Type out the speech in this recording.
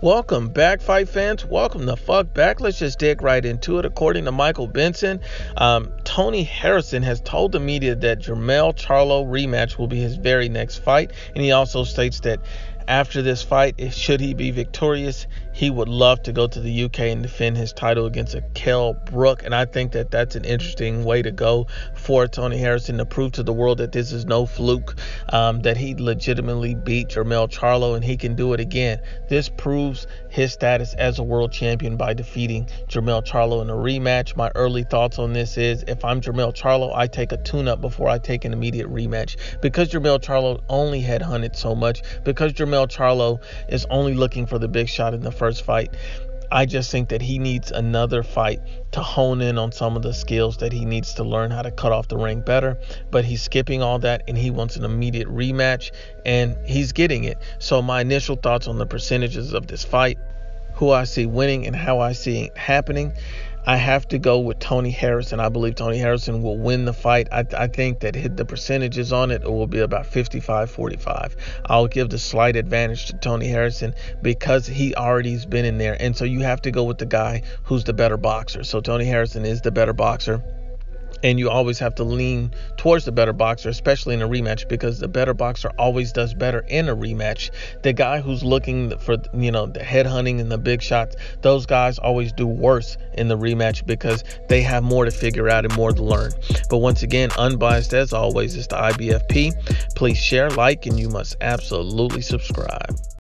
Welcome back, fight fans. Welcome the fuck back. Let's just dig right into it. According to Michael Benson, Tony Harrison has told the media that Jermell Charlo rematch will be his very next fight. And he also states that after this fight, should he be victorious, he would love to go to the UK and defend his title against Kell Brook. And I think that that's an interesting way to go for Tony Harrison to prove to the world that this is no fluke, that he legitimately beat Jermell Charlo and he can do it again. This proves his status as a world champion by defeating Jermell Charlo in a rematch. My early thoughts on this is, if I'm Jermell Charlo, I take a tune-up before I take an immediate rematch, because Jermell Charlo only headhunted so much, because Jermell Charlo is only looking for the big shot in the first fight. I just think that he needs another fight to hone in on some of the skills that he needs to learn how to cut off the ring better. But he's skipping all that and he wants an immediate rematch, and he's getting it. So my initial thoughts on the percentages of this fight, who I see winning and how I see it happening, I have to go with Tony Harrison. I believe Tony Harrison will win the fight. I think that the percentages on it will be about 55-45. I'll give the slight advantage to Tony Harrison because he already's been in there. And so you have to go with the guy who's the better boxer. So Tony Harrison is the better boxer. And you always have to lean towards the better boxer, especially in a rematch, because the better boxer always does better in a rematch. The guy who's looking for, the headhunting and the big shots, those guys always do worse in the rematch because they have more to figure out and more to learn. But once again, Unbiased, as always, is the Ibfp. Please share, like, and you must absolutely subscribe.